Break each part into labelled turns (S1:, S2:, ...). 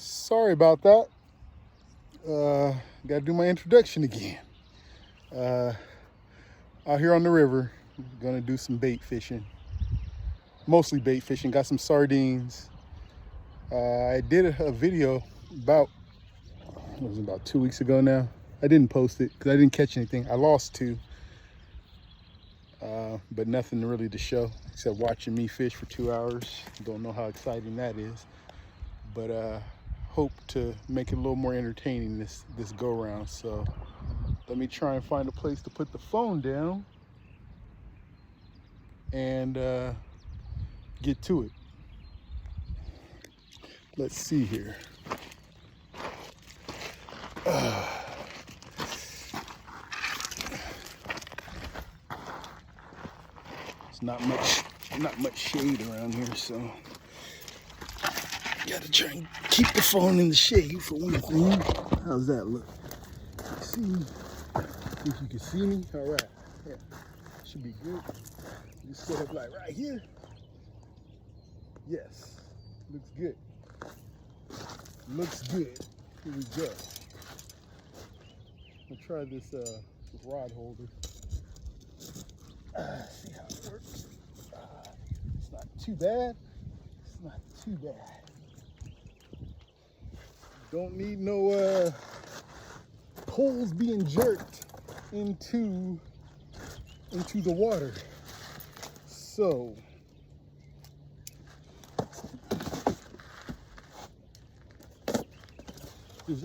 S1: Sorry about that. Got to do my introduction again. Out here on the river, gonna do some bait fishing. Mostly bait fishing. Got some sardines. I did a video about 2 weeks ago now. I didn't post it because I didn't catch anything. I lost two, but nothing really to show except watching me fish for 2 hours. Don't know how exciting that is, but hope to make it a little more entertaining this go round. So let me try and find a place to put the phone down and get to it. Let's see here. It's not much shade around here, so gotta try and keep the phone in the shade for one thing. How's that look? See if you can see me. All right, yeah, should be good. Just set up like right here. Yes, looks good. Looks good. Here we go. I'll try this rod holder. See how it works. It's not too bad. It's not too bad. Don't need no poles being jerked into the water. So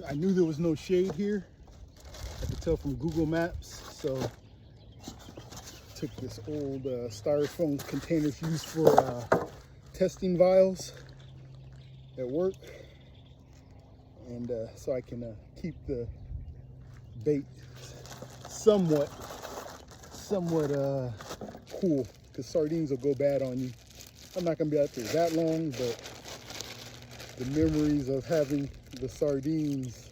S1: I knew there was no shade here. I could tell from Google Maps. So took this old styrofoam containers used for testing vials at work, and so I can keep the bait somewhat cool, because sardines will go bad on you. I'm not gonna be out there that long, but the memories of having the sardines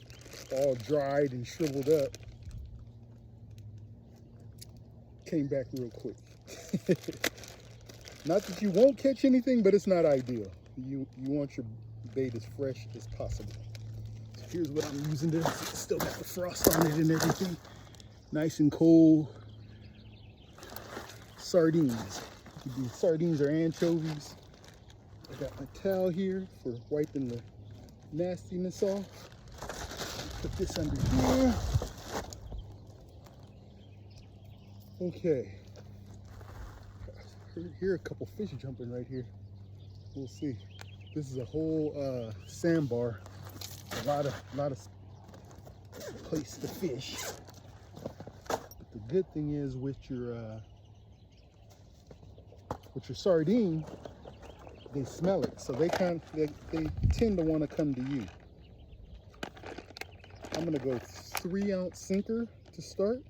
S1: all dried and shriveled up came back real quick. Not that you won't catch anything, but it's not ideal. You want your bait as fresh as possible. So here's what I'm using this. It's still got the frost on it and everything. Nice and cold sardines. It could be sardines or anchovies. I got my towel here for wiping the nastiness off. Put this under here. Okay. Hear a couple fish jumping right here. We'll see. This is a whole sandbar. A lot of place to fish. But the good thing is with your sardine, they smell it, so they tend to want to come to you. I'm gonna go 3-ounce sinker to start.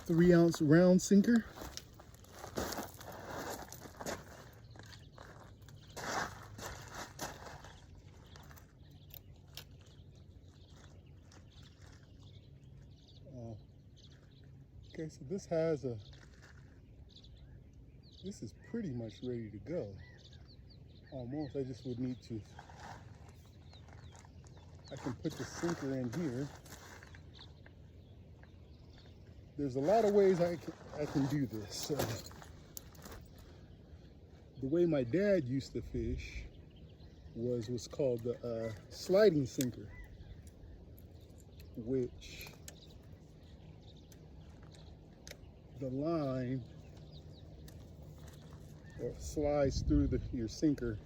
S1: Three-ounce round sinker. Okay, so this is pretty much ready to go. Almost. I just would need to. I can put the sinker in here. There's a lot of ways I can do this. The way my dad used to fish was what's called the sliding sinker, which the line slides through your sinker.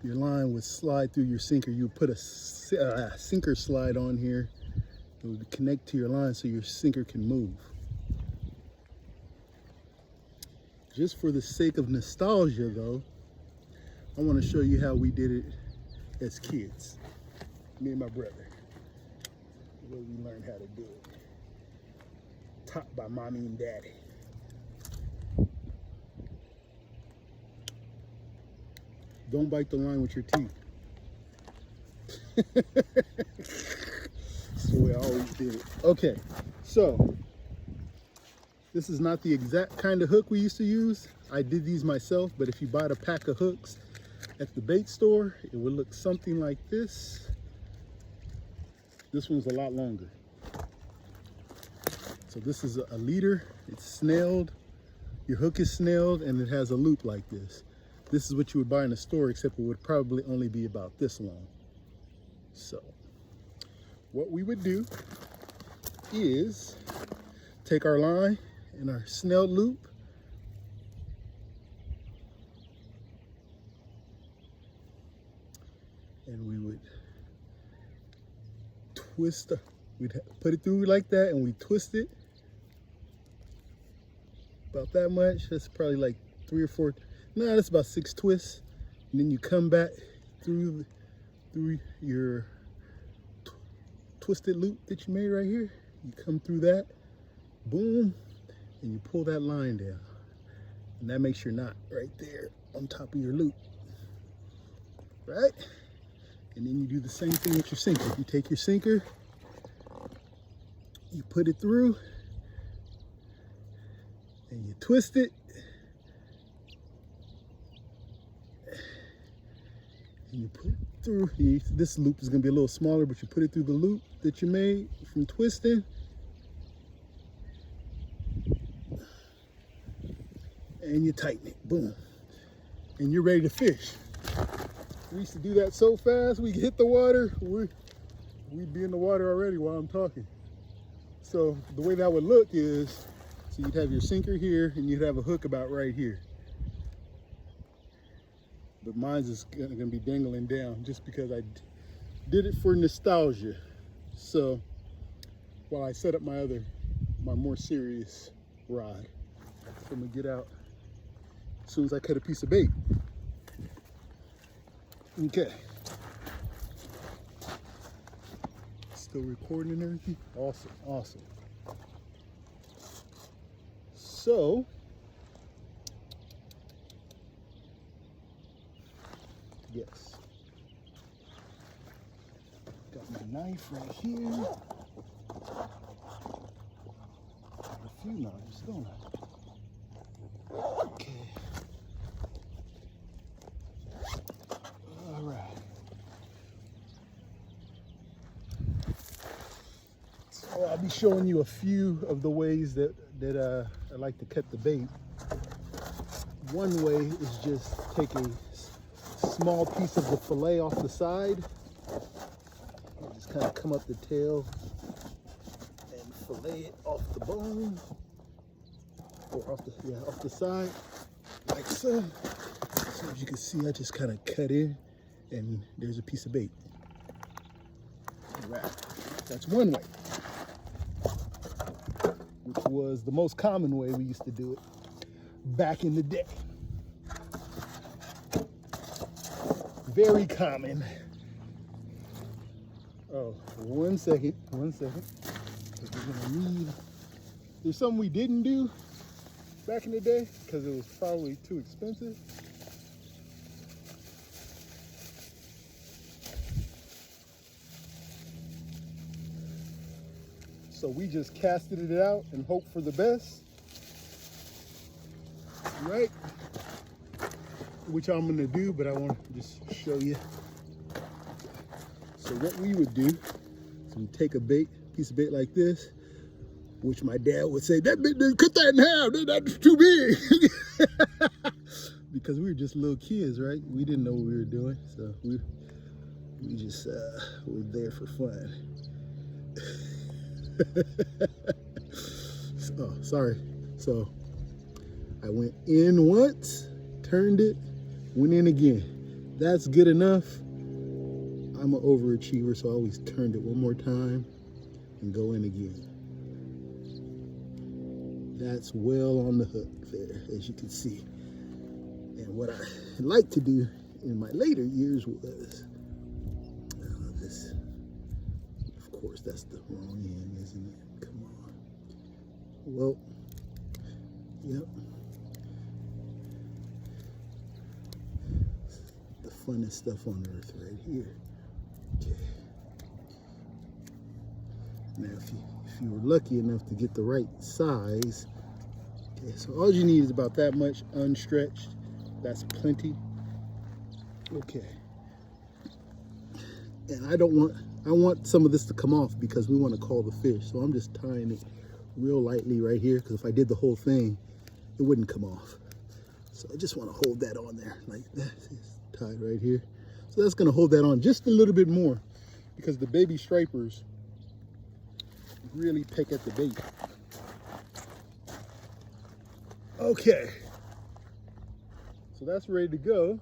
S1: Your line would slide through your sinker. You put a sinker slide on here. It would connect to your line so your sinker can move. Just for the sake of nostalgia though, I want to show you how we did it as kids. Me and my brother. The way we learned how to do it. Taught by mommy and daddy. Don't bite the line with your teeth. That's the way I always did it. Okay, so This is not the exact kind of hook we used to use. I did these myself, but if you bought a pack of hooks at the bait store, it would look something like this. This one's a lot longer. So this is a leader. It's snelled. Your hook is snelled and it has a loop like this. This is what you would buy in a store, except it would probably only be about this long. So what we would do is take our line and our snelled loop, and we would twist, we'd put it through like that, and we twist it about that much. That's probably like 3 or 4, no, that's about 6 twists. And then you come back through your twisted loop that you made right here. You come through that, boom, and you pull that line down. And that makes your knot right there on top of your loop, right? And then you do the same thing with your sinker. You take your sinker, you put it through, and you twist it, and you put it through. This loop is gonna be a little smaller, but you put it through the loop that you made from twisting, and you tighten it, boom, and you're ready to fish. We used to do that so fast, we hit the water, we'd be in the water already while I'm talking. So the way that would look is, so you'd have your sinker here and you'd have a hook about right here. But mine's is gonna be dangling down just because I did it for nostalgia. So while I set up my more serious rod, I'm gonna get out as soon as I cut a piece of bait. Okay. Still recording and everything? Awesome, awesome. So, yes. Got my knife right here. Got a few knives, don't I? Okay. All right. So I'll be showing you a few of the ways that I like to cut the bait. One way is just take a small piece of the fillet off the side, and just kind of come up the tail and fillet it off the bone, or off the side, like so. So as you can see, I just kind of cut in, and there's a piece of bait. All right, that's one way, which was the most common way we used to do it back in the day. Very common. Oh, one second. We're gonna need, there's something we didn't do back in the day because it was probably too expensive. So we just casted it out and hoped for the best, right? Which I'm gonna do, but I want to just show you. So what we would do is we take a piece of bait like this, which my dad would say, cut that in half, that's too big. Because we were just little kids, right? We didn't know what we were doing, so we just were there for fun. Oh, sorry. So I went in once, turned it, went in again. That's good enough. I'm an overachiever, so I always turned it one more time and go in again. That's well on the hook there, as you can see. And what I like to do in my later years was this. Of course, that's the wrong end, isn't it? Come on. Well, yep. The funnest stuff on earth right here. Okay. Now, if you were lucky enough to get the right size, Okay, so all you need is about that much unstretched. That's plenty. Okay. And I want some of this to come off because we want to call the fish. So I'm just tying it real lightly right here, because if I did the whole thing, it wouldn't come off. So I just want to hold that on there like that. It's tied right here. So that's going to hold that on just a little bit more, because the baby stripers really peck at the bait. Okay. So that's ready to go.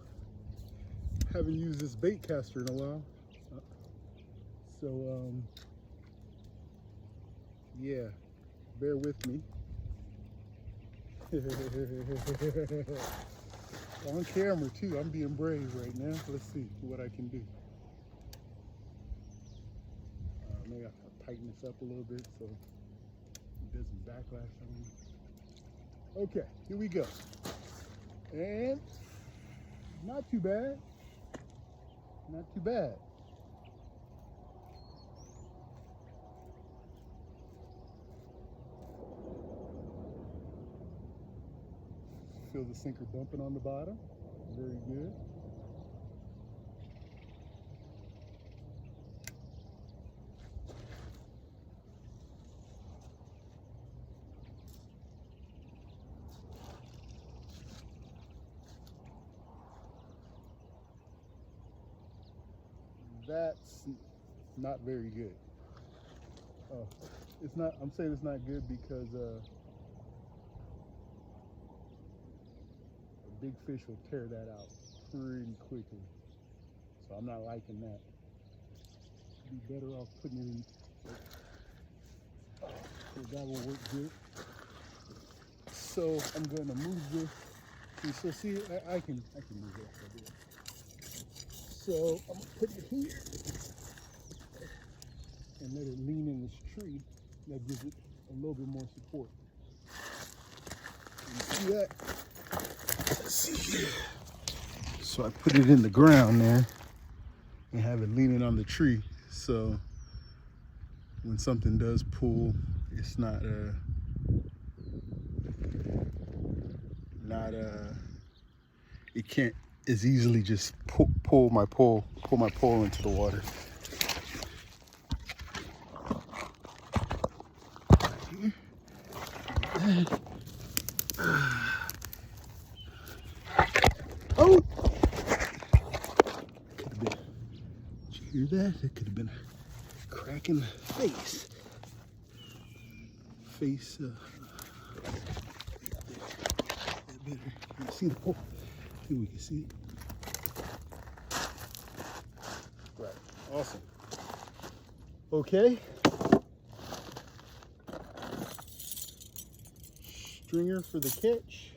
S1: Haven't used this bait caster in a while. So, yeah, bear with me. On camera too, I'm being brave right now. Let's see what I can do. Maybe I have to tighten this up a little bit so it doesn't backlash on me. Okay, here we go. And not too bad. Not too bad. Feel the sinker bumping on the bottom. Very good. That's not very good. Oh, it's not. I'm saying it's not good because a big fish will tear that out pretty quickly. So I'm not liking that. Be better off putting it in. So that will work good. So I'm going to move this. So see, I can move it up a bit. So I'm gonna put it here and let it lean in this tree. That gives it a little bit more support. You see that? Let's see here. So I put it in the ground there and have it leaning on the tree. So when something does pull, it's not it can't as easily just pull my pole into the water. Oh! Did you hear that? It could have been a crack in the face. That better. Can you see the pole? See if we can see it. Right. Awesome. Okay. Stringer for the catch.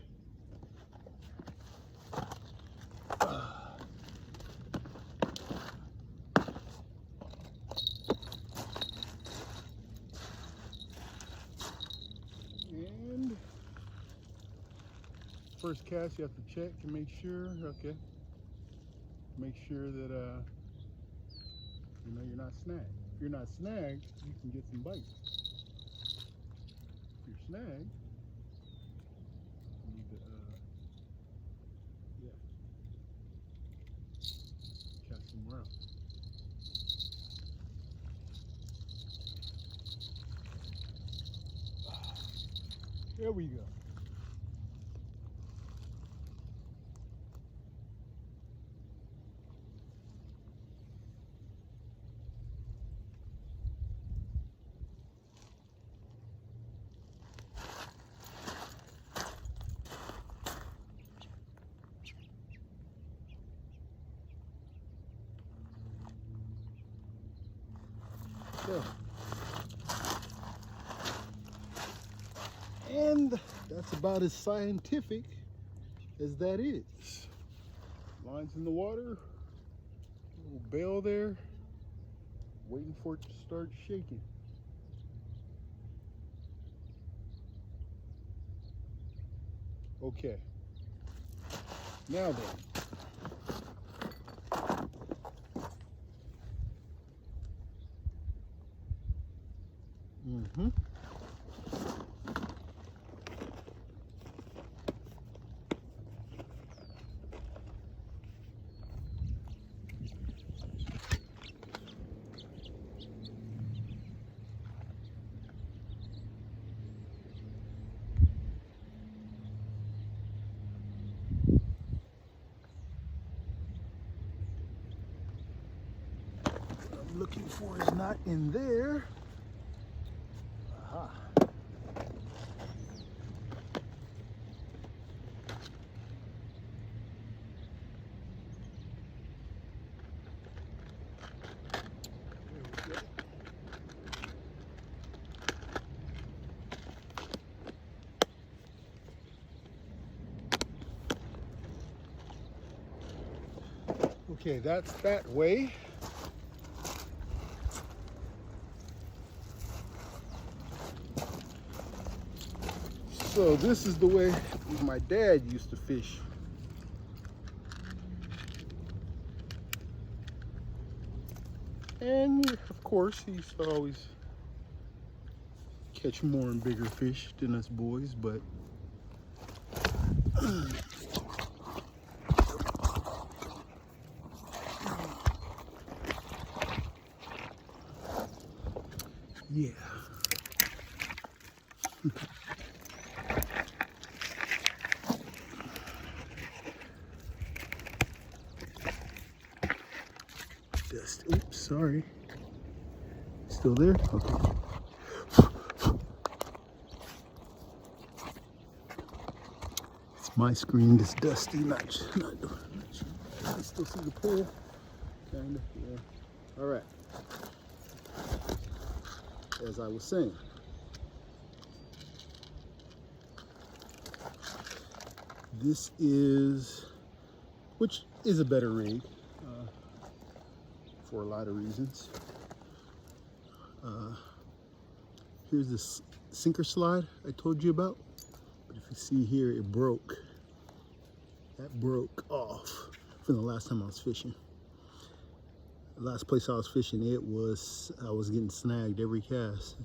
S1: And first cast, you have to check to make sure. Okay. Make sure that you know you're not snagged. If you're not snagged, you can get some bites. If you're snagged, you need to cast somewhere else. There we go. So, and that's about as scientific as that is. Lines in the water, little bail there, waiting for it to start shaking. Okay, now then. looking for is not in there. Aha. Okay, that's that way. So this is the way my dad used to fish. And of course, he used to always catch more and bigger fish than us boys, but yeah. Dust. Oops, sorry. Still there? Okay. It's my screen that's dusty, not I can still see the pool. Kinda, yeah. All right. As I was saying, this is, which is a better rig for a lot of reasons. Here's this sinker slide I told you about. But if you see here, it broke. That broke off from the last time I was fishing. The last place I was fishing, I was getting snagged every cast.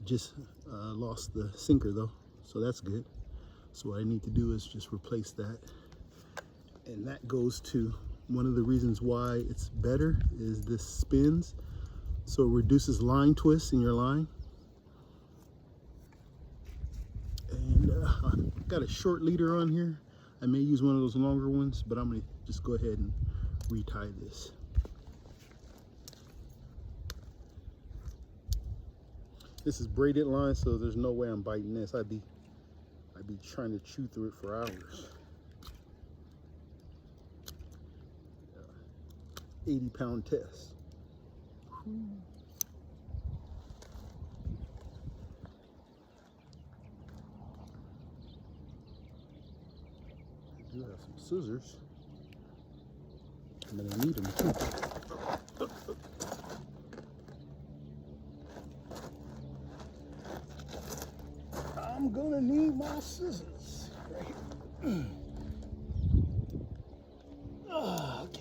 S1: Just lost the sinker though, so that's good. So what I need to do is just replace that. And that goes to one of the reasons why it's better is this spins. So it reduces line twists in your line. And I've got a short leader on here. I may use one of those longer ones, but I'm gonna just go ahead and retie this. This is braided line, so there's no way I'm biting this. I'd be trying to chew through it for hours. 80-pound test. I do have some scissors. I'm gonna need them too. I'm gonna need my scissors right here. Okay.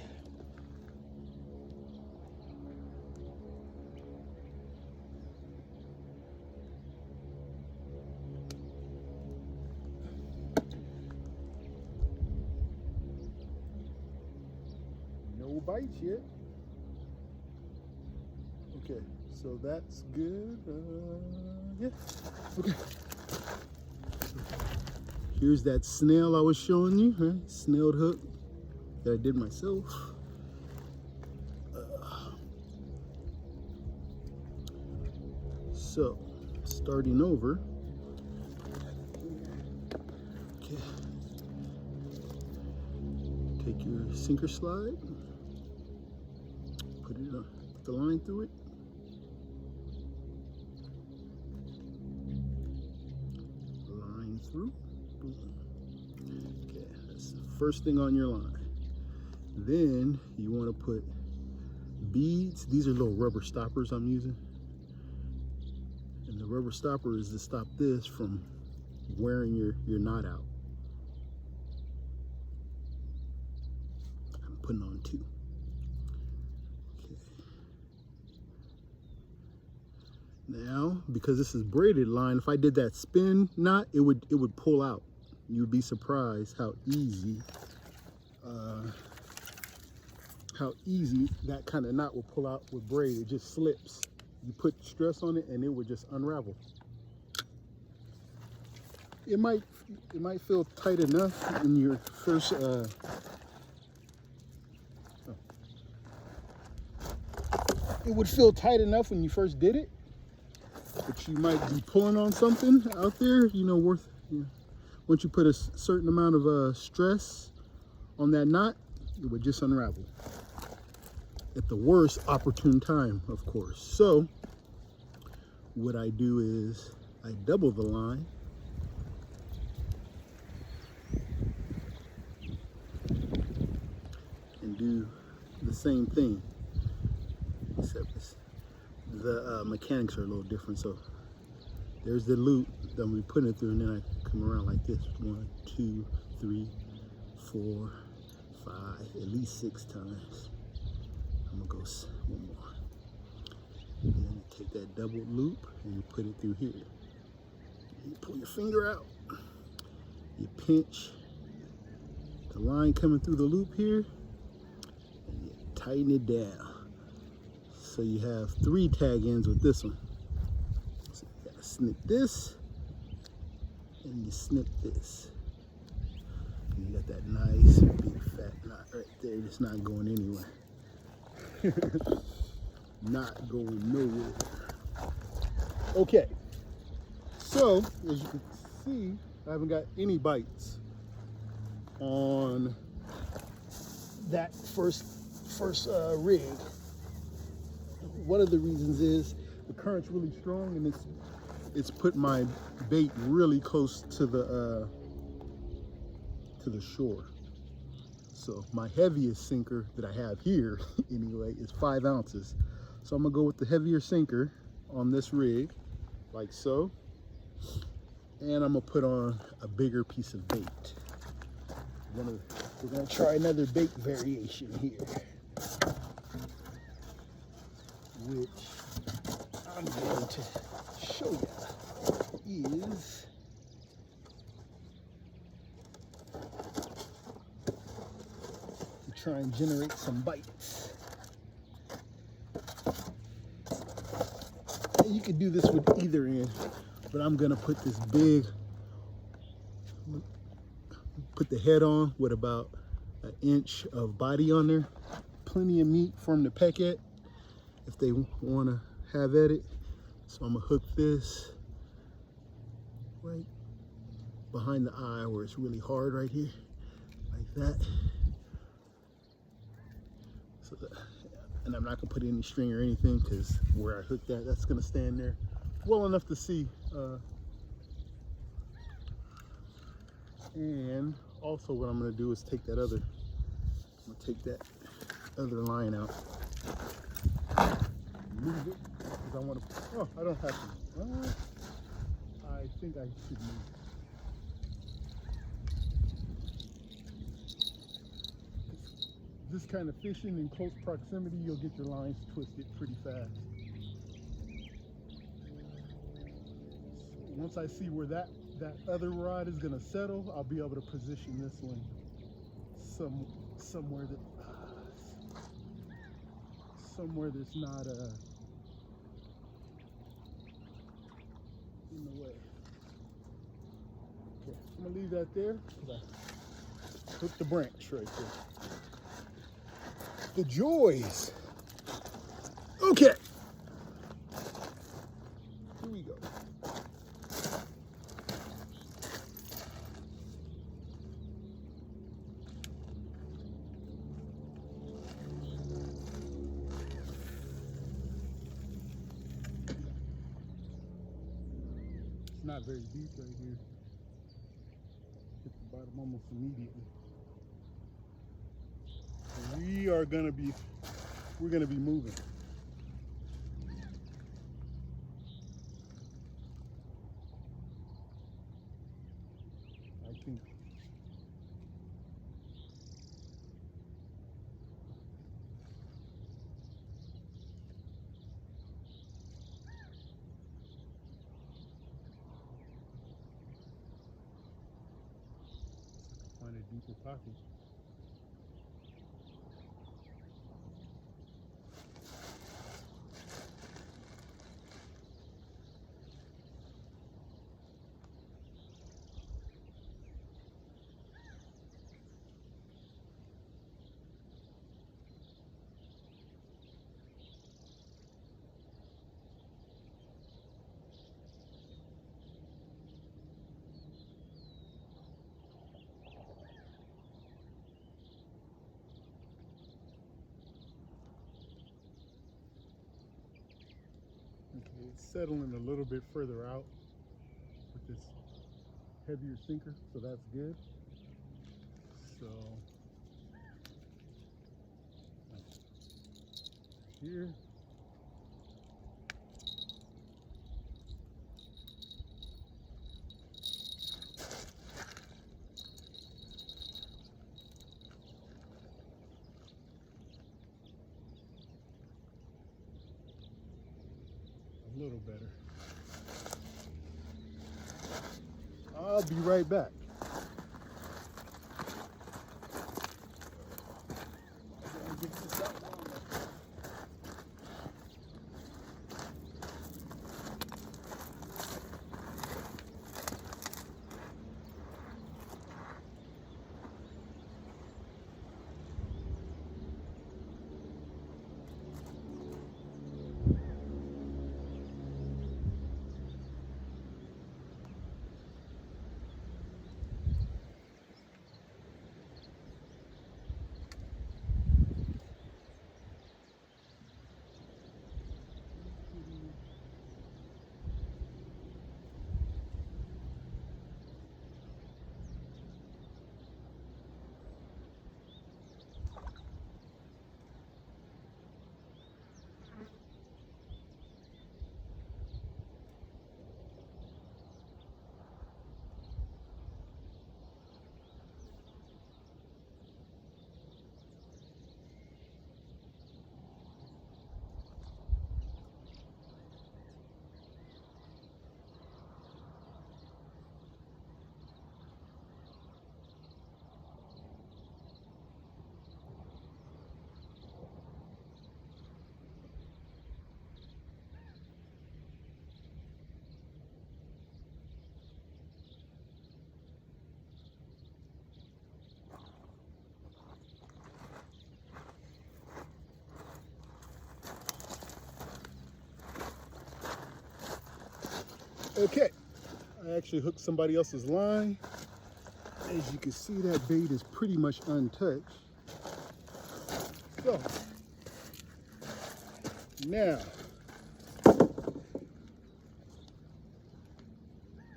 S1: No bites yet. Okay, so that's good. Yeah. Okay. Here's that snail I was showing you, right? Snailed hook that I did myself. So, starting over. Okay. Take your sinker slide, put it on, put the line through it. Line through. Okay, that's the first thing on your line. Then you want to put beads. These are little rubber stoppers I'm using. And the rubber stopper is to stop this from wearing your knot out. I'm putting on 2. Okay. Now, because this is braided line, if I did that spin knot, it would pull out. You'd be surprised how easy that kind of knot will pull out with braid. It just slips. You put stress on it and it would just unravel. It might feel tight enough in your first it would feel tight enough when you first did it, but you might be pulling on something out there, you know, once you put a certain amount of stress on that knot, it would just unravel at the worst opportune time, of course. So what I do is I double the line, and do the same thing, except the mechanics are a little different. So there's the loop that we put it through, and then I come around like this. 1, 2, 3, 4, 5, at least 6 times. I'm gonna go one more. And then you take that double loop and you put it through here. You pull your finger out, you pinch the line coming through the loop here, and you tighten it down. So you have 3 tag ends with this one. So you gotta snip this, and you snip this. And you got that nice big fat knot right there. It's not going anywhere. Not going nowhere. Okay, so as you can see, I haven't got any bites on that first rig. One of the reasons is the current's really strong, and it's put my bait really close to the shore. So my heaviest sinker that I have here anyway is 5 ounces. So I'm gonna go with the heavier sinker on this rig, like so. And I'm gonna put on a bigger piece of bait. We're gonna try another bait variation here, which I'm going to show you is to try and generate some bites. And you could do this with either end, but I'm gonna put this put the head on with about 1 inch of body on there. Plenty of meat for them to peck at if they wanna have at it. So I'm gonna hook this right behind the eye where it's really hard right here, like that. So and I'm not gonna put any string or anything, because where I hooked that's gonna stand there well enough to see. And also what I'm gonna do is take that other line out, move it, because I want to, oh, I don't have to, I think I should move it. This kind of fishing in close proximity, you'll get your lines twisted pretty fast. Once I see where that other rod is gonna settle, I'll be able to position this one somewhere that's not in the way. Okay, I'm gonna leave that there because I hooked the branch right there. The joys. Okay, here we go. It's not very deep right here. Hit the bottom almost immediately. We're gonna be moving. I think. Find a deeper pocket. settling a little bit further out with this heavier sinker, so that's good. So here. A little better. I'll be right back. Okay, I actually hooked somebody else's line. As you can see, that bait is pretty much untouched. So, now,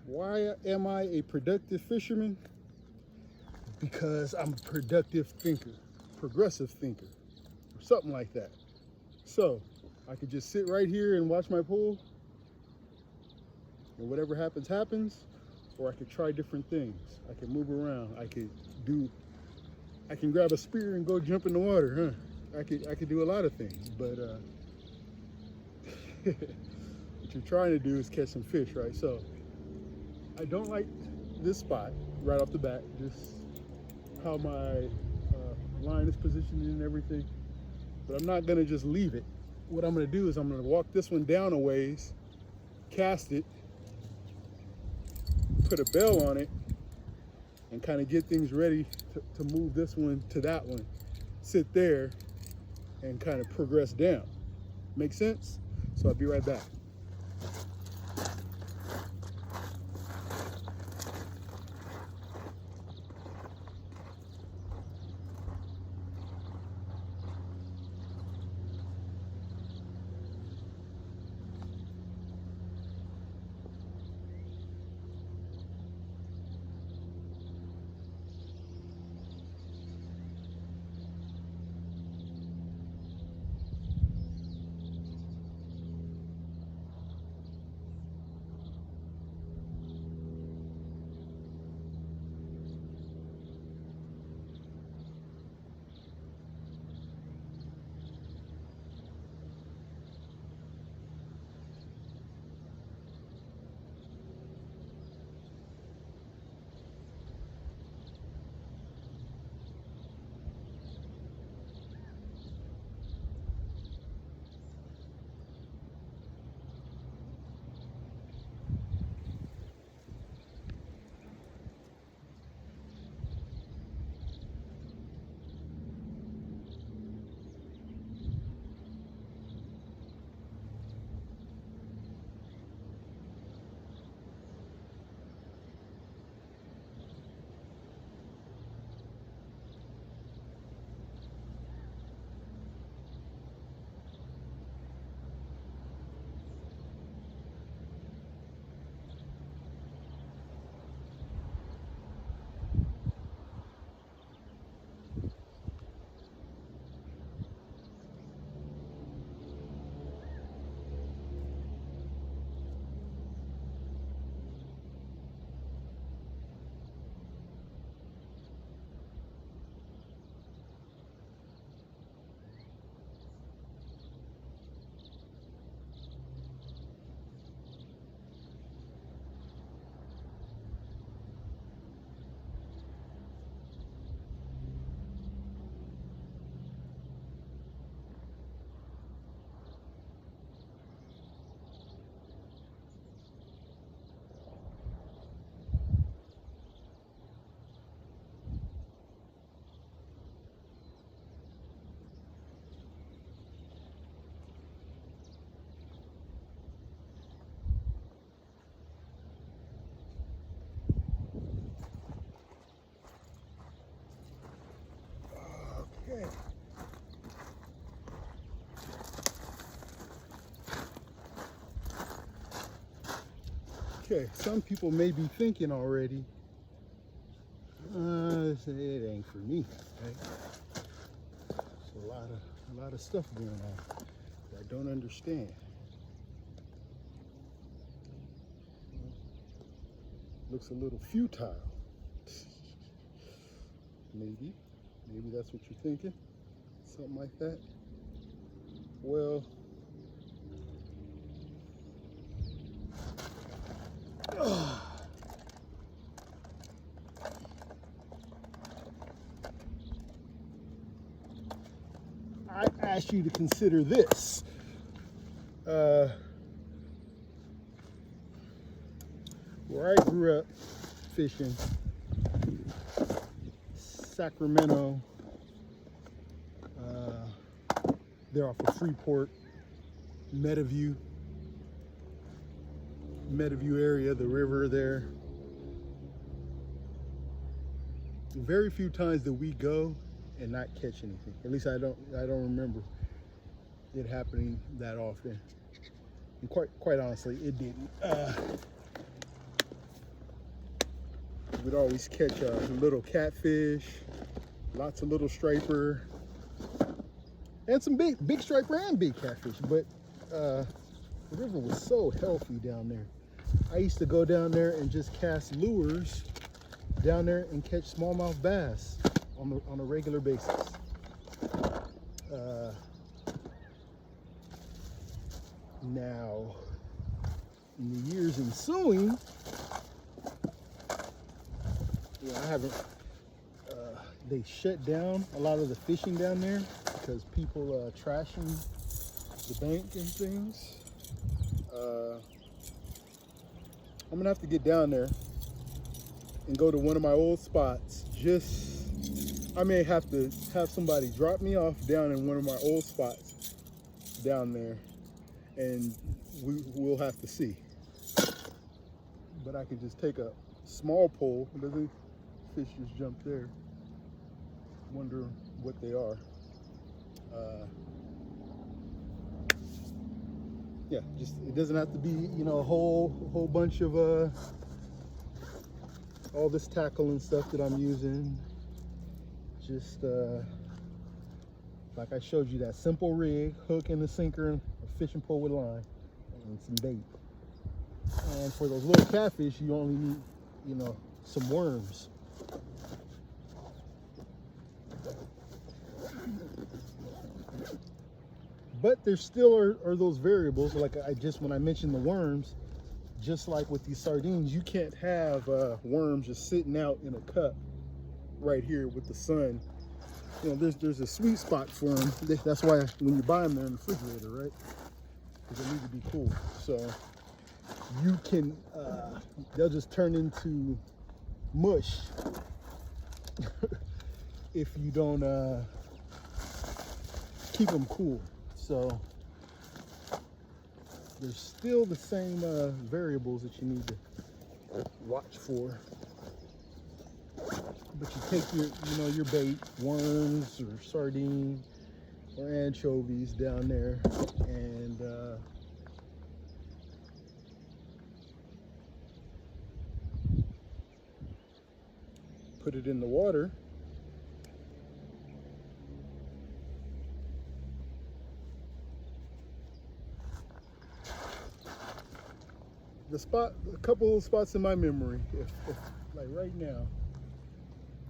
S1: why am I a productive fisherman? Because I'm a productive thinker, progressive thinker, or something like that. So, I could just sit right here and watch my pool, and whatever happens, happens, or I could try different things. I can move around. I can grab a spear and go jump in the water, huh? I could do a lot of things, but what you're trying to do is catch some fish, right? So I don't like this spot right off the bat, just how my line is positioned and everything, but I'm not gonna just leave it. What I'm gonna do is I'm gonna walk this one down a ways, cast it, put a bell on it, and kind of get things ready to move this one to that one, sit there, and kind of progress down. Make sense? So I'll be right back. Okay, some people may be thinking already, it ain't for me. Okay? There's a lot of stuff going on that I don't understand. Looks a little futile. Maybe that's what you're thinking, something like that. Well, I ask you to consider this. Where I grew up fishing, Sacramento, they're off of Freeport, Meadowview area, the river there. Very few times that we go and not catch anything. At least I don't remember it happening that often. And quite honestly, it didn't. We'd always catch a little catfish, lots of little striper, and some big striper and big catfish. But the river was so healthy down there. I used to go down there and just cast lures down there and catch smallmouth bass on a regular basis. Now, in the years ensuing, I haven't. They shut down a lot of the fishing down there because people trashing the bank and things. I'm gonna have to get down there and go to one of my old spots. I may have to have somebody drop me off down in one of my old spots down there, and we'll have to see. But I can just take a small pole. The fish just jumped there. Wonder what they are. Yeah, just it doesn't have to be, a whole bunch of all this tackle and stuff that I'm using. Just like I showed you, that simple rig, hook and a sinker, and a fishing pole with line, and some bait. And for those little catfish, you only need, some worms. But there still are those variables, like when I mentioned the worms, just like with these sardines, you can't have worms just sitting out in a cup right here with the sun. There's a sweet spot for them. That's why when you buy them, they're in the refrigerator, right? Because they need to be cool. So you can, they'll just turn into mush if you don't keep them cool. So there's still the same variables that you need to watch for. But you take your bait, worms or sardine or anchovies down there, and put it in the water. A couple of spots in my memory, if like right now,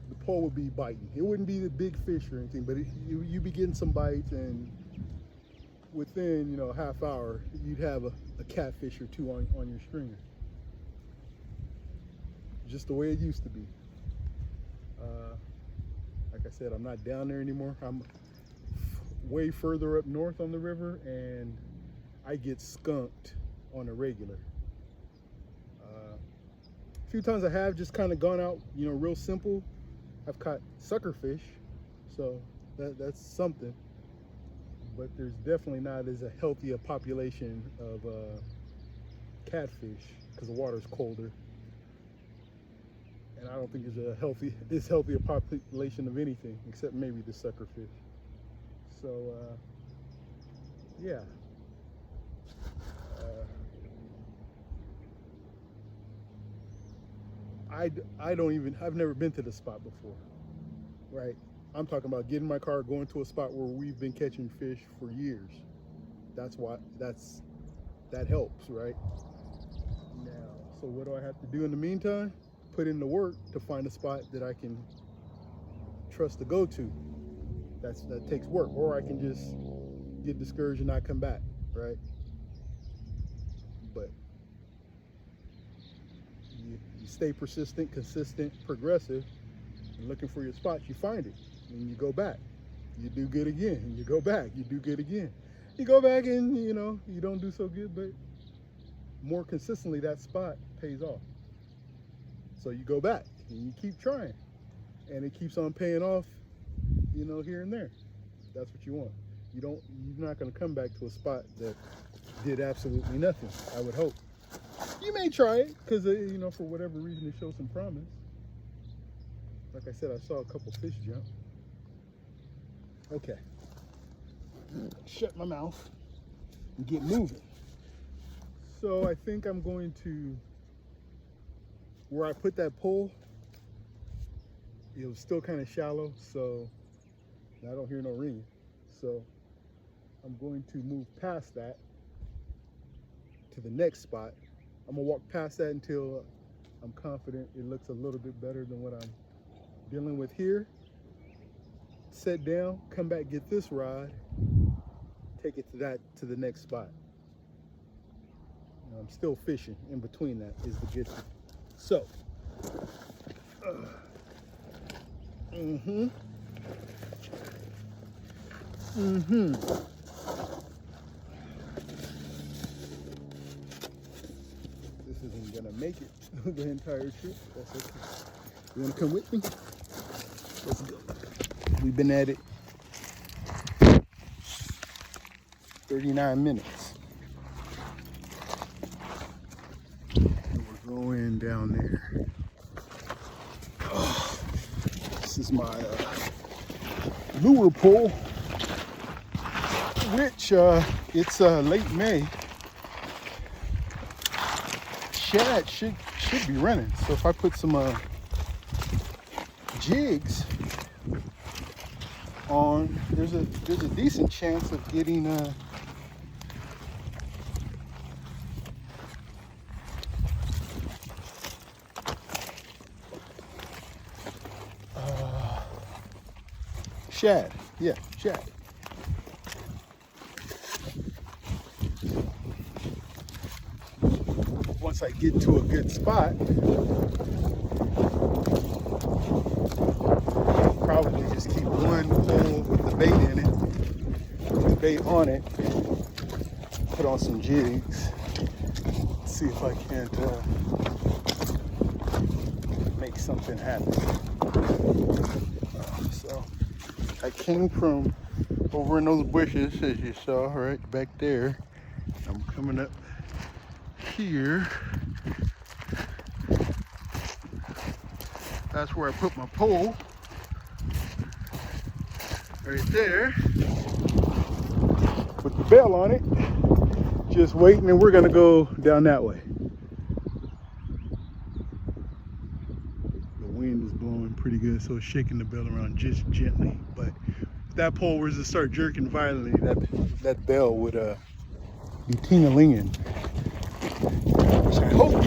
S1: the pole would be biting. It wouldn't be the big fish or anything, but you'd be getting some bites, and within a half hour, you'd have a catfish or two on your stringer. Just the way it used to be. Like I said, I'm not down there anymore. I'm way further up north on the river, and I get skunked on a regular. A few times I have just kind of gone out, real simple. I've caught sucker fish, so that's something. But there's definitely not as a healthy a population of catfish because the water's colder. And I don't think there's as healthy a population of anything except maybe the sucker fish. So yeah. I don't even, I've never been to the spot before, right? I'm talking about getting in my car, going to a spot where we've been catching fish for years. That helps, right? Now, so what do I have to do in the meantime? Put in the work to find a spot that I can trust to go to. That takes work, or I can just get discouraged and not come back, right? But you stay persistent, consistent, progressive, and looking for your spots, you find it, and you go back. You do good again, and you go back, you do good again. You go back and, you know, you don't do so good, but more consistently, that spot pays off. So you go back, and you keep trying, and it keeps on paying off, you know, here and there. That's what you want. You're not going to come back to a spot that did absolutely nothing, I would hope. You may try it because, you know, for whatever reason it shows some promise. Like I said, I saw a couple fish jump. Okay. Shut my mouth and get moving. So I think I'm going to, where I put that pole, it was still kind of shallow, so I don't hear no ringing. So I'm going to move past that to the next spot. I'm gonna walk past that until I'm confident it looks a little bit better than what I'm dealing with here. Set down, come back, get this rod, take it to the next spot. I'm still fishing in between that is the good thing. So, This isn't gonna make it the entire trip. That's okay. You wanna come with me? Let's go. We've been at it 39 minutes. And we're going down there. Oh, this is my lure pull, which it's late May. Shad should be running. So if I put some jigs on, there's a decent chance of getting shad. Yeah, shad. Once I get to a good spot, probably just keep one pole with the bait in it, with the bait on it, put on some jigs, see if I can't make something happen. So I came from over in those bushes, as you saw, right back there. I'm coming up here. That's where I put my pole, right there, with the bell on it, just waiting, and we're gonna go down that way. The wind is blowing pretty good, so it's shaking the bell around just gently, but if that pole was to start jerking violently, that bell would be ting-a-linging, which I hope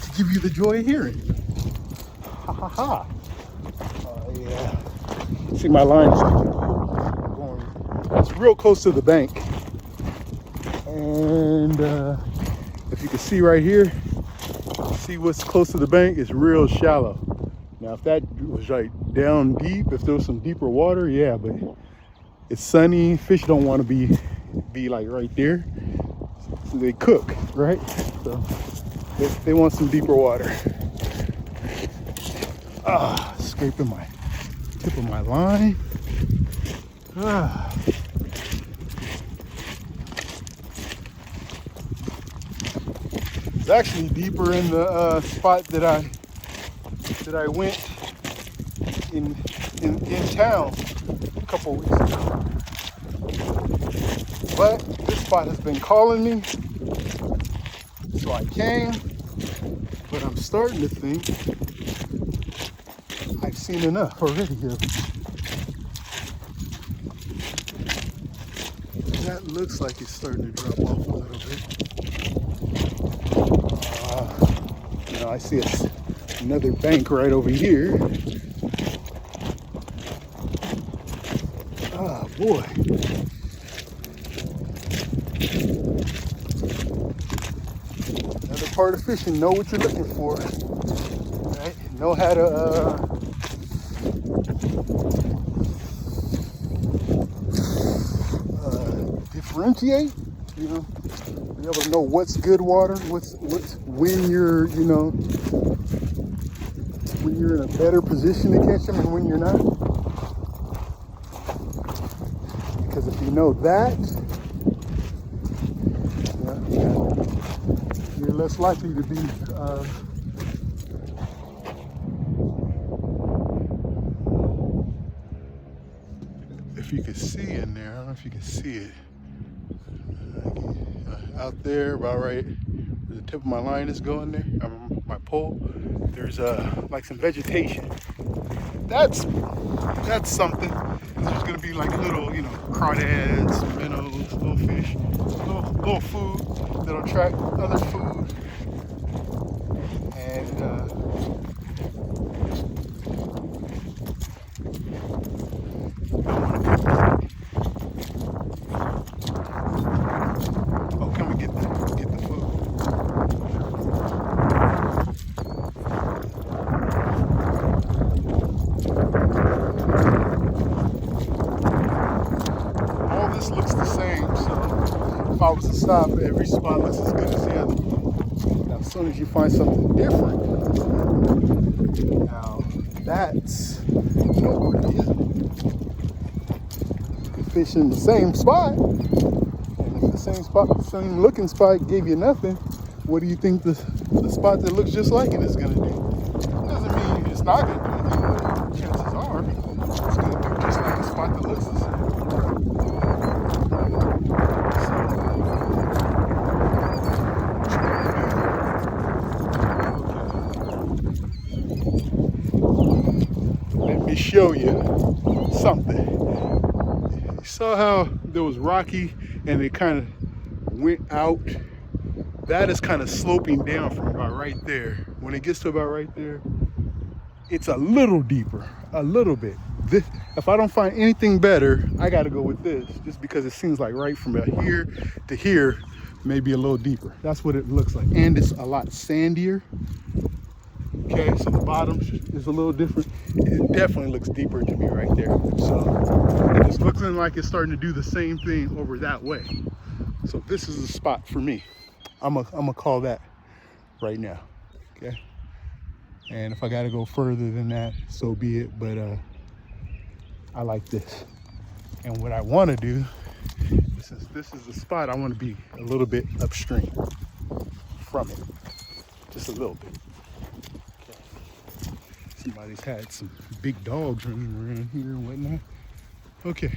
S1: to give you the joy of hearing. Ha ha ha. Yeah. See, my line is going, it's real close to the bank. And if you can see right here, see what's close to the bank, it's real shallow. Now, if that was right down deep, if there was some deeper water, yeah, but it's sunny. Fish don't want to be like right there. So they cook, right? So they want some deeper water. Scraping my tip of my line. It's actually deeper in the spot that I went in town a couple weeks ago. But this spot has been calling me, so I came. But But I'm starting to think I've seen enough already here. That looks like it's starting to drop off a little bit. Now I see another bank right over here. Ah, boy. Another part of fishing, know what you're looking for, right? Know how to differentiate, you know, be able to know what's good water, what's when you're, you know, when you're in a better position to catch them and when you're not. Because if you know that, you're less likely to be if you can see in there, I don't know if you can see it. Out there, about right where the tip of my line is going there, my pole, there's like some vegetation. That's something. There's gonna be like little, you know, crawdads, minnows, little fish, little food that'll attract other food. And oh, come and get the food. All this looks the same, so if I was to stop, every spot looks as good as the other. Now, as soon as you find something different, now that's noteworthy, isn't it? You can fish in the same spot, and if the same looking spot gave you nothing, what do you think the spot that looks just like it is going to do? It doesn't mean it's not going to do anything, but chances are it's going to do just like the spot that looks the same. Let me show you something. You saw how there was rocky and it kind of went out? That is kind of sloping down from about right there. When it gets to about right there, it's a little deeper, a little bit. This, if I don't find anything better, I got to go with this, just because it seems like right from here to here, maybe a little deeper. That's what it looks like. And it's a lot sandier. Okay, so the bottom is a little different. It definitely looks deeper to me right there. So it's looking like it's starting to do the same thing over that way. So this is the spot for me. I'm gonna call that right now. Okay. And if I gotta go further than that, so be it. But I like this. And what I want to do, since this is the spot, I want to be a little bit upstream from it, just a little bit. Somebody's had some big dogs running around here and whatnot. Okay.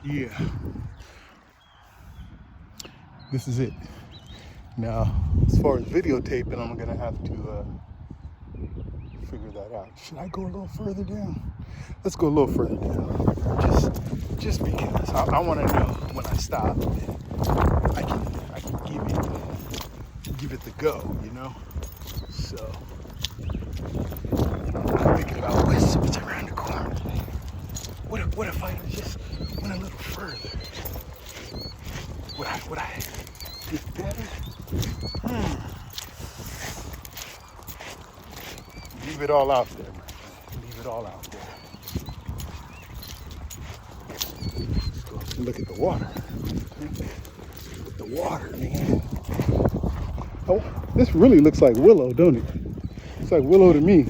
S1: Yeah. This is it. Now, as far as videotaping, I'm gonna have to figure that out. Should I go a little further down? Let's go a little further down. Just because I want to know when I stop, I can give it the go, you know. So I'm thinking about what's around the corner. What if I just went a little further? Would I get better? Leave it all out there, man. Leave it all out there. Let's go look at the water. The water, man. Oh, this really looks like willow, don't it? It's like willow to me,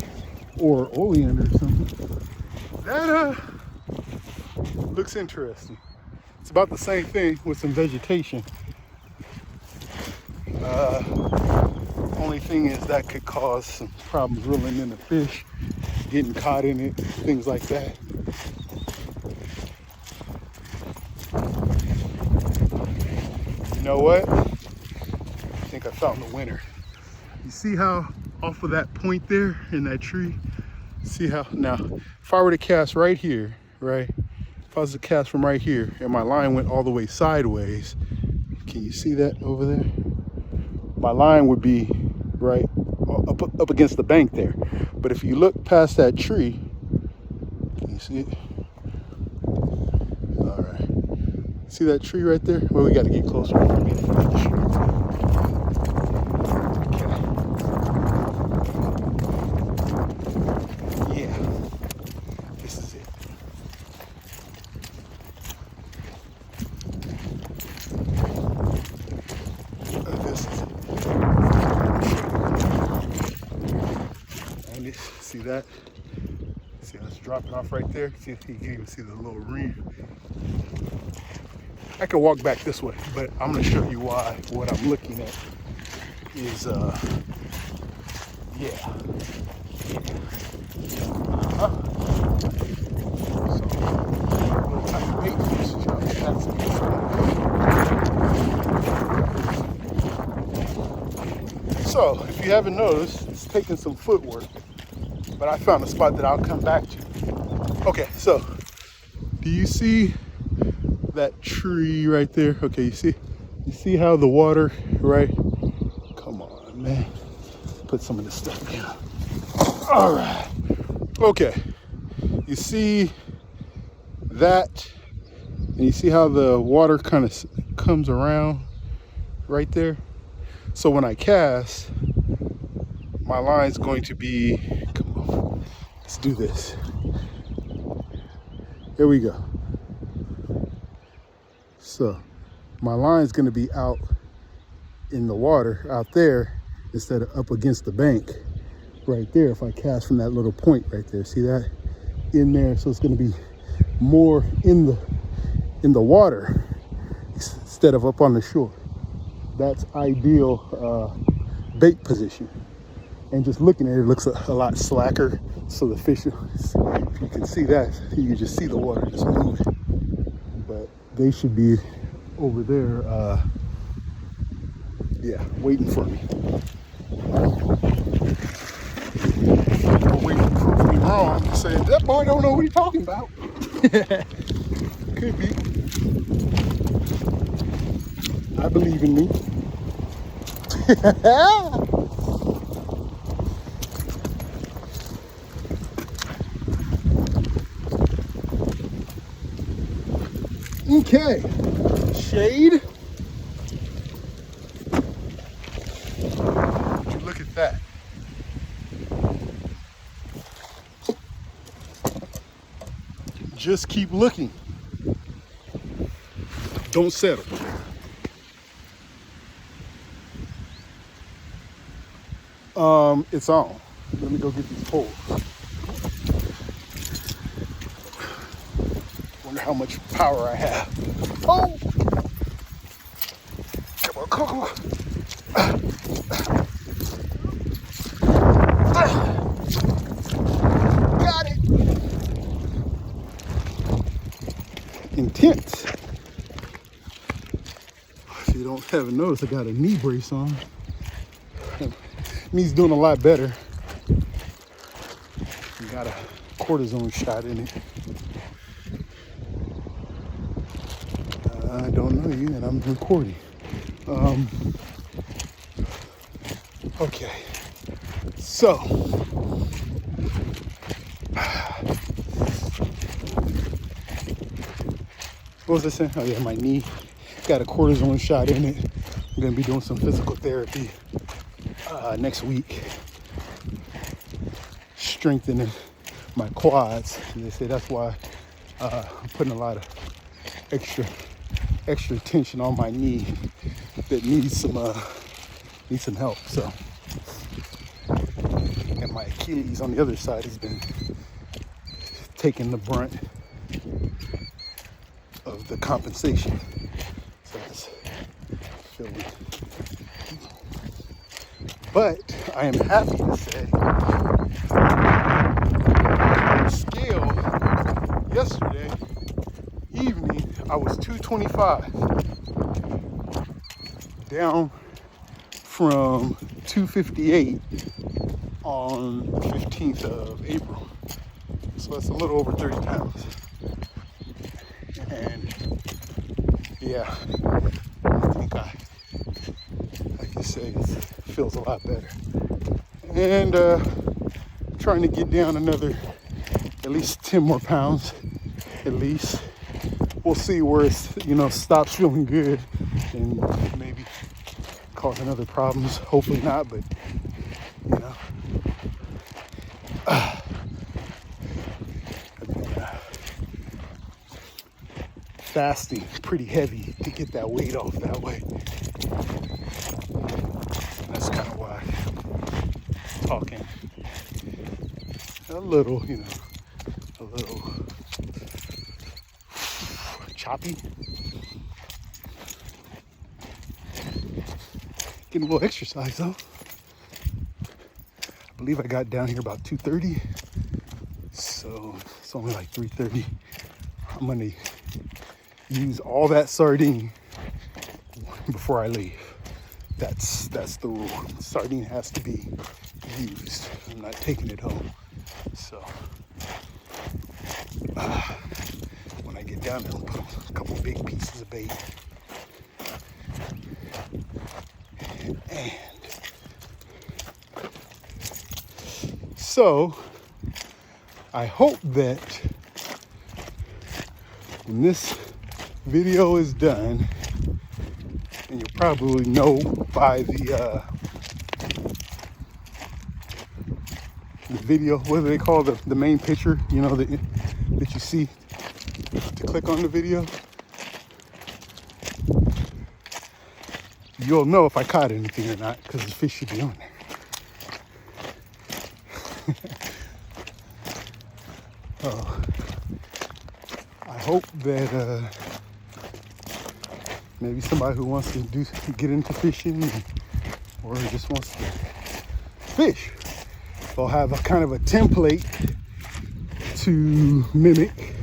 S1: or oleander or something. That looks interesting. It's about the same thing with some vegetation. Only thing is that could cause some problems reeling in the fish, getting caught in it, things like that. know what? I think I found the winner. You see how off of that point there in that tree? See how, now, if I were to cast right here, right? If I was to cast from right here and my line went all the way sideways, can you see that over there? My line would be right up against the bank there. But if you look past that tree, can you see it? All right. See that tree right there? Well, we got to get closer. See that? See, let's drop it off right there. See if you can even see the little ring. I could walk back this way, but I'm going to show you why. What I'm looking at is, yeah. So, if you haven't noticed, it's taking some footwork. But I found a spot that I'll come back to. Okay, so do you see that tree right there? Okay, you see how the water, right? Come on, man. Put some of this stuff down. All right. Okay. You see that, and you see how the water kind of comes around right there? So when I cast, my line's going to be, come on, let's do this. Here we go. So my line's going to be out in the water out there instead of up against the bank right there. If I cast from that little point right there, see that in there? So it's going to be more in the water instead of up on the shore. That's ideal bait position. And just looking at it, it looks a lot slacker. So the fish, if you can see that, you can just see the water just moving. But they should be over there, yeah, waiting for me. People waiting to prove me wrong, saying, that boy don't know what he's talking about. Could be. I believe in me. Okay, shade. Would you look at that? Just keep looking. Don't settle. It's on. Let me go get these poles. Wonder how much power I have. Oh! Come on, come on. Got it. Intense. If you haven't noticed, I got a knee brace on. Knee's doing a lot better. Got a cortisone shot in it. I don't know you, and I'm recording. Okay, so what was I saying? Oh yeah, my knee got a cortisone shot in it. I'm gonna be doing some physical therapy next week, strengthening my quads. And they say that's why I'm putting a lot of extra tension on my knee that needs some help. So, and my Achilles on the other side has been taking the brunt of the compensation. So it's feeling. But I am happy to say, scale yesterday evening, I was 225. down from 258 on the 15th of April. So that's a little over 30 pounds. And yeah, I think like you say, it feels a lot better. And trying to get down another at least 10 more pounds, at least. We'll see where it's, stops feeling good and maybe causing other problems. Hopefully not, but I've been fasting pretty heavy to get that weight off that way. That's kind of why I'm talking a little, a little choppy. Getting a little exercise though. I believe I got down here about 2:30, so it's only like 3:30. I'm gonna use all that sardine before I leave. That's the rule. Sardine has to be used. I'm not taking it home. So when I get down there, I'll put a couple big pieces of bait. And so I hope that when this video is done, and you'll probably know by the video, what do they call the main picture, that you see to click on the video. You'll know if I caught anything or not, because the fish should be on there. Oh, I hope that maybe somebody who wants to get into fishing or just wants to fish, they'll have a kind of a template to mimic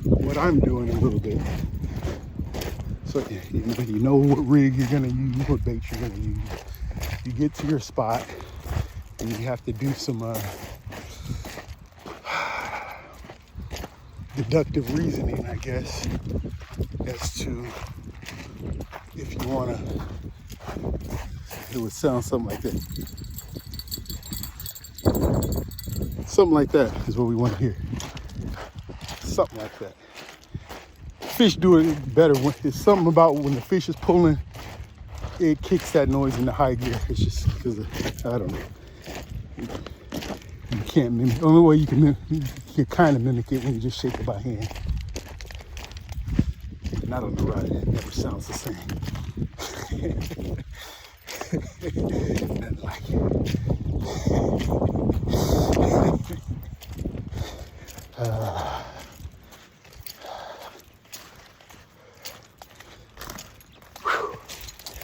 S1: what I'm doing a little bit. So you know what rig you're gonna use, what bait you're gonna use. You get to your spot and you have to do some deductive reasoning, I guess, as to if you wanna. It would sound something like that. Something like that is what we want to hear. Something like that. Fish do it better when it's something about when the fish is pulling, it kicks that noise in the high gear. It's just because I don't know. You can't mimic. The only way you can kind of mimic it when you just shake it by hand. Not on the rod, it never sounds the same. Nothing like it.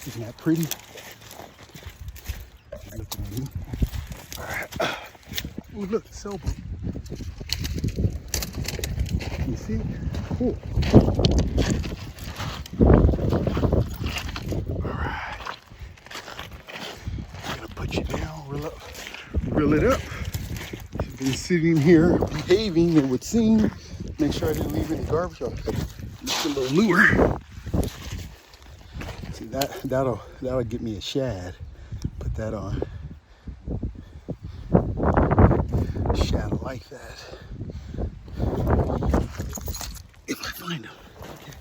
S1: Isn't that pretty? Looking at me. All right. Oh, look, sailboat. You see it? Cool. All right. I'm gonna put you down, reel it up. You've been sitting here behaving, it would seem. Make sure I didn't leave any garbage off. Just a little lure. See, that'll get me a shad. Put that on. Shad like that. If I find them. Okay.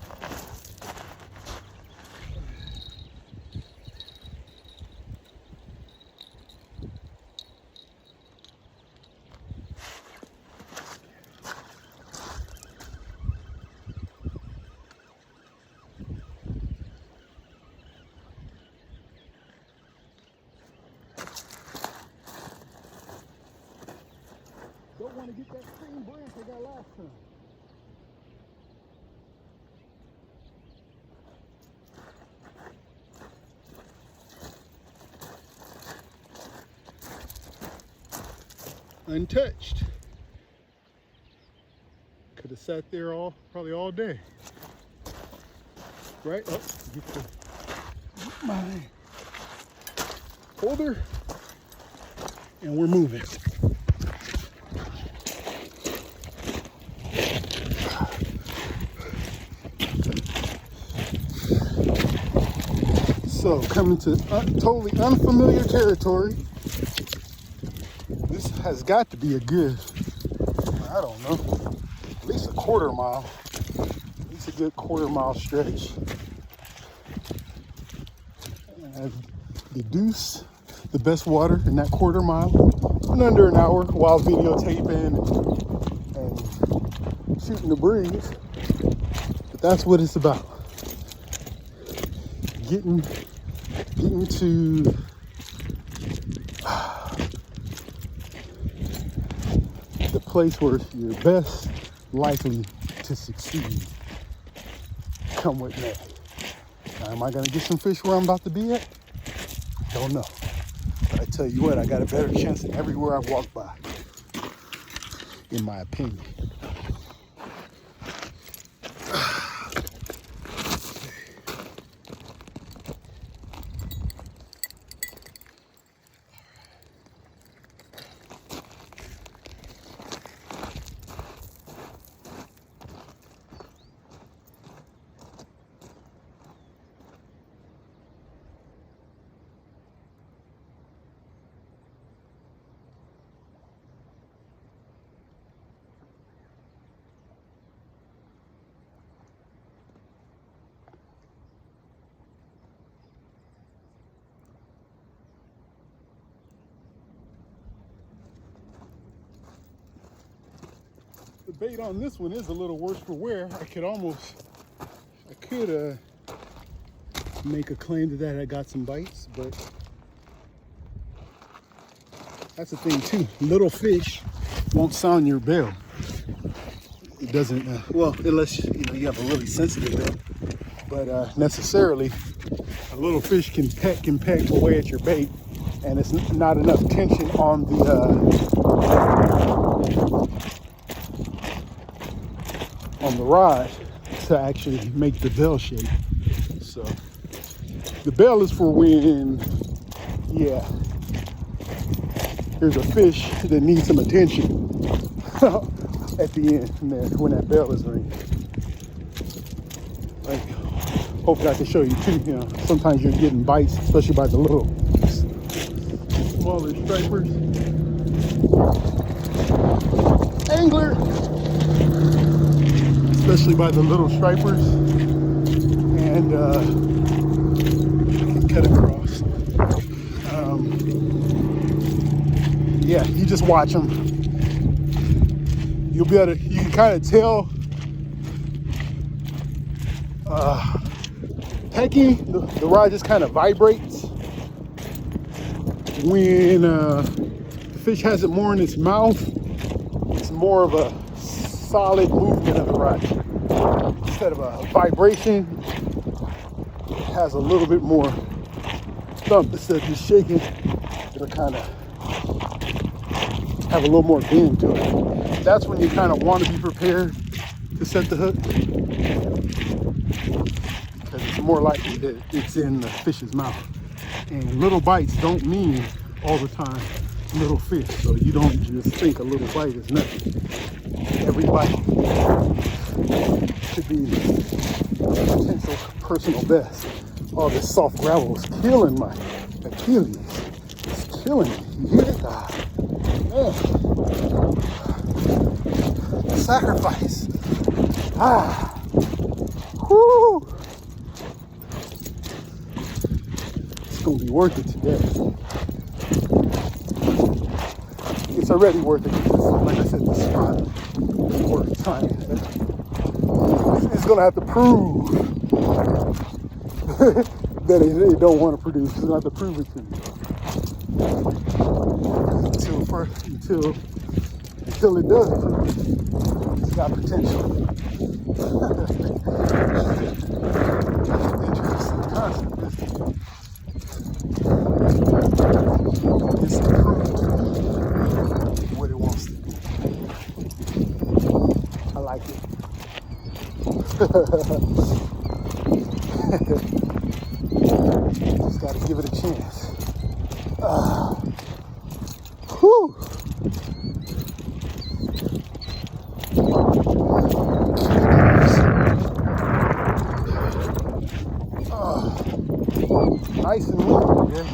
S1: Don't want to get that same branch I got last time. Untouched. Could have sat there probably all day. Right? Oh, get the my holder, and we're moving. So coming to totally unfamiliar territory. This has got to be a good, I don't know, at least a quarter mile. At least a good quarter-mile stretch. And I've deduced the best water in that quarter mile in under an hour while videotaping and shooting the breeze. But that's what it's about. Getting to the place where you're best likely to succeed. Come with me. Now, am I gonna get some fish where I'm about to be at? Don't know. But I tell you what, I got a better chance than everywhere I've walked by, in my opinion. The bait on this one is a little worse for wear. I could make a claim to that I got some bites, but that's the thing too. Little fish won't sound your bell. It doesn't, well, unless you have a really sensitive bell. But necessarily, a little fish can peck away at your bait, and it's not enough tension on the rod to actually make the bell shake. So the bell is for when, there's a fish that needs some attention at the end, and then when that bell is ringing. Like, hopefully I can show you too. Sometimes you're getting bites, especially by the little smaller stripers. Angler, especially by the little stripers, and can cut across. You just watch them. You can kind of tell pecking, the rod just kind of vibrates when the fish has it more in its mouth. It's more of a solid movement of the rod. Instead of a vibration, it has a little bit more thump. Instead of just shaking, it'll kind of have a little more bend to it. That's when you kind of want to be prepared to set the hook, because it's more likely that it's in the fish's mouth. And little bites don't mean all the time little fish, so you don't just think a little bite is nothing. Every bite could be a potential personal best. Oh, this soft gravel is killing my Achilles. It's killing me. You hear it? Man. Sacrifice. Whoo. It's gonna be worth it today. It's already worth it because, like I said, the spot is worth time. It's gonna have to prove that it don't want to produce. It's gonna have to prove it to me. Until it does prove it's got potential. Interesting concept, isn't it? It's to prove what it wants to be. I like it. Whew. Nice and windy, yeah.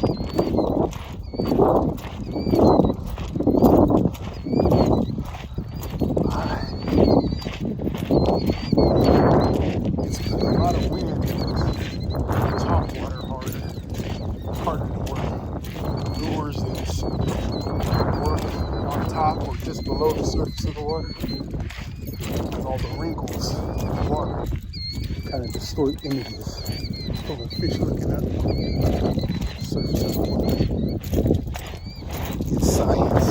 S1: It's a lot of wind. Top water harder to work. Lures that work on top or just below the surface of the water. And all the wrinkles in the water kind of distort images. Of a fish looking at the surface of the water. It's science.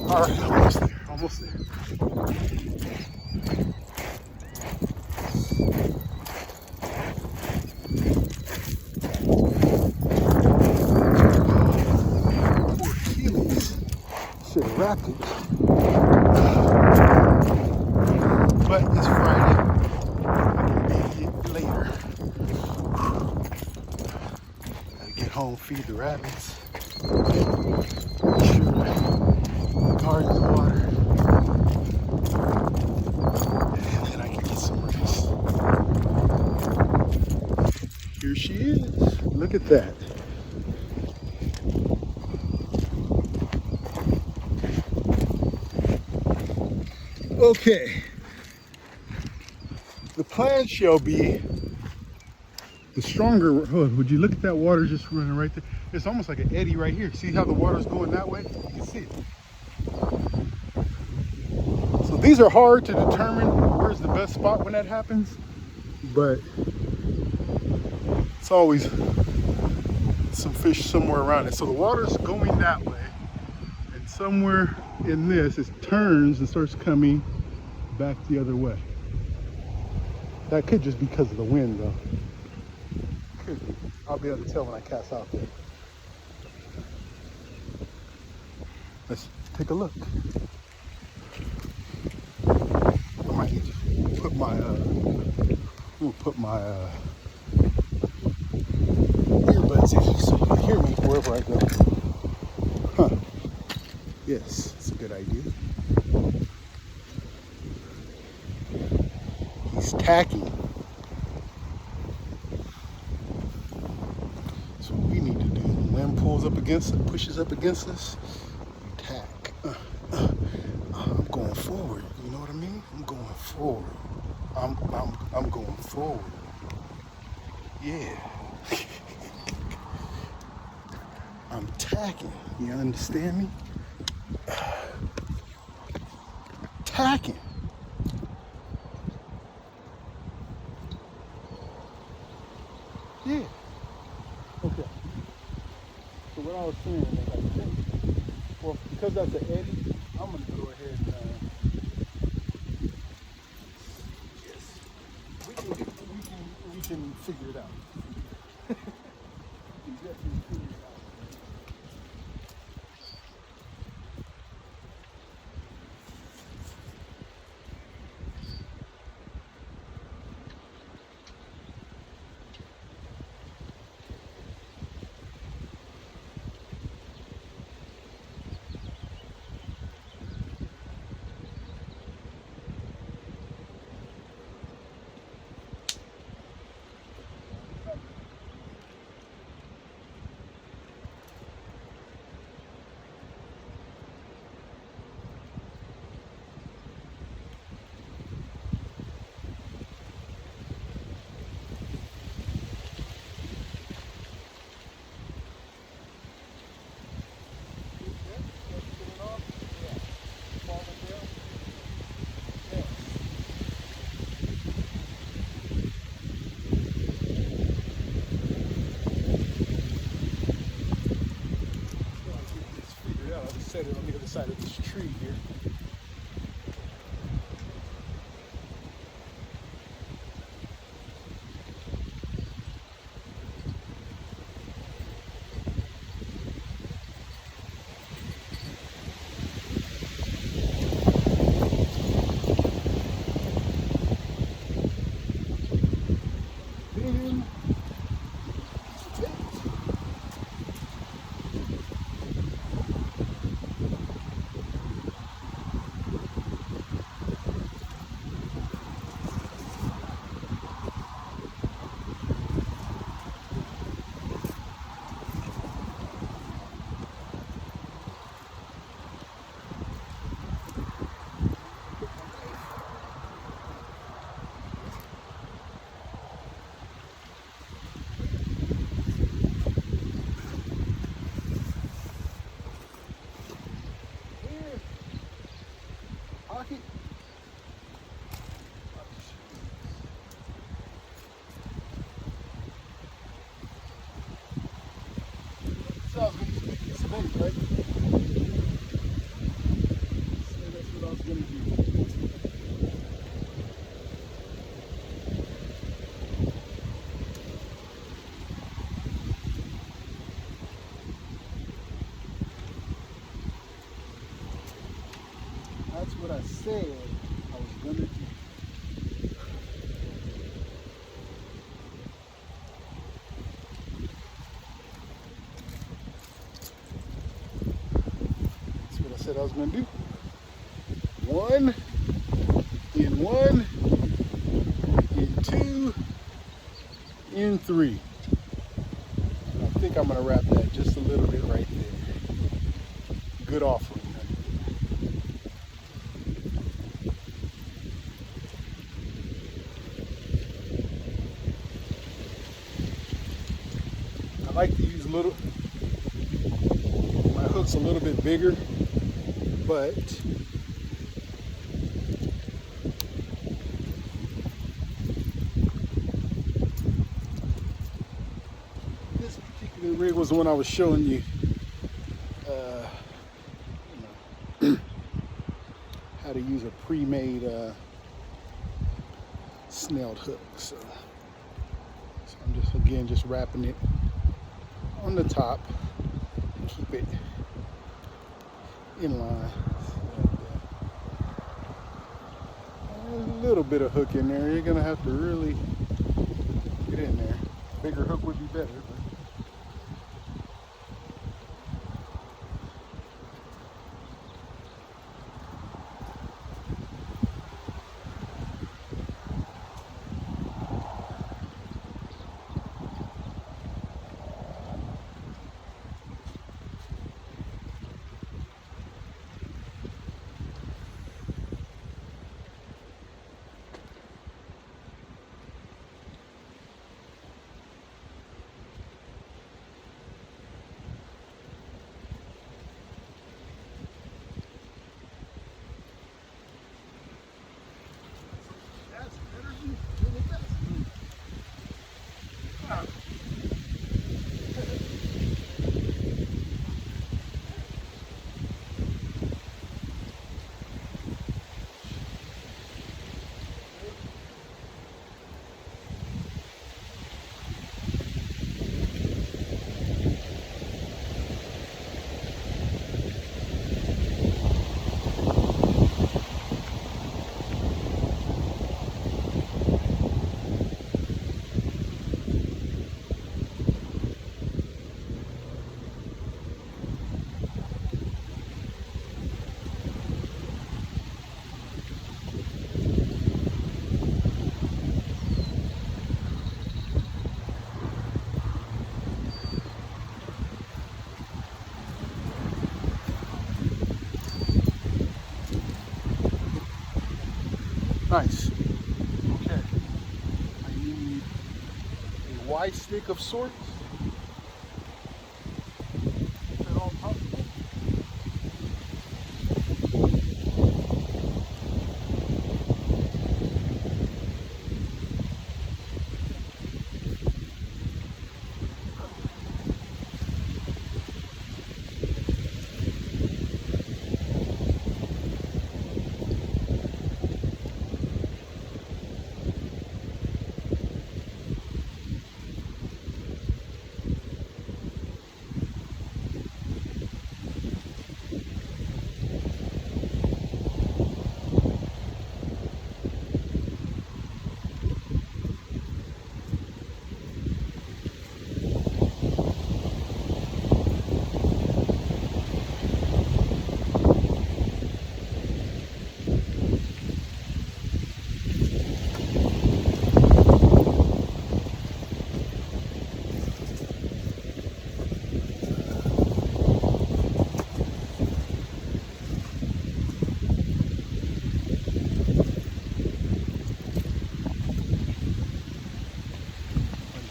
S1: All right, almost there, almost there. Poor Achilles should have wrapped it. But it's Friday. I can be later. Gotta get home, feed the rabbits. Make sure the garden's watered. And then I can get some rest. Here she is. Look at that. Okay. The plan shall be the stronger. Oh, would you look at that water just running right there? It's almost like an eddy right here. See how the water's going that way? You can see it. So these are hard to determine where's the best spot when that happens, but it's always some fish somewhere around it. So the water's going that way, and somewhere in this it turns and starts coming back the other way. That could just be because of the wind, though. Could be. I'll be able to tell when I cast out there. Let's take a look. I might need to put my earbuds in so you can hear me wherever I go. Huh. Yes, that's a good idea. He's tacking. So what we need to do, the wind pulls up against it, pushes up against us, we tack. I'm going forward, you know what I mean? I'm going forward. I'm going forward. Yeah. I'm tacking. You understand me? Tacking. Yeah. Okay. So what I was saying is, I think, well, because that's an eddy, I'm gonna go ahead and yes, we can figure it out. We can definitely figure it out. what I said I was gonna do. That's what I said I was gonna do. One, in two, in three. I think I'm gonna wrap that just a little bit right there. Good offering. I like to use my hook's a little bit bigger, but this particular rig was the one I was showing you, how to use a pre-made snelled hook. So I'm just wrapping it on the top, keep it in line. A little bit of hook in there. You're gonna have to really get in there. Bigger hook would be better. Nice. Okay. I need a wide stick of sorts. Is that all possible?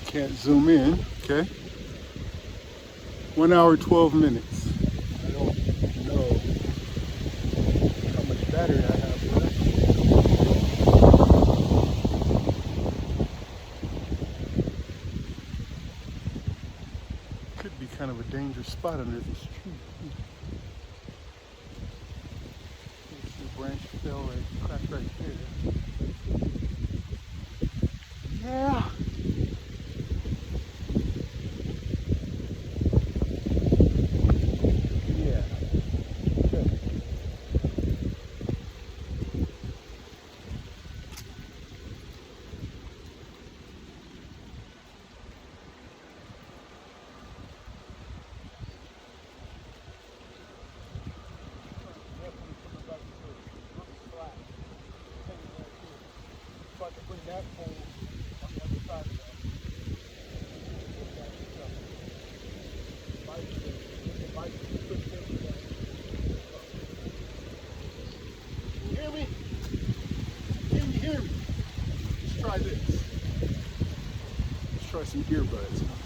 S1: Can't zoom in, okay? 1 hour, 12 minutes. I don't know how much battery I have left. Could be kind of a dangerous spot under this tree. The branch fell right, cracked right there. Yeah. try some earbuds.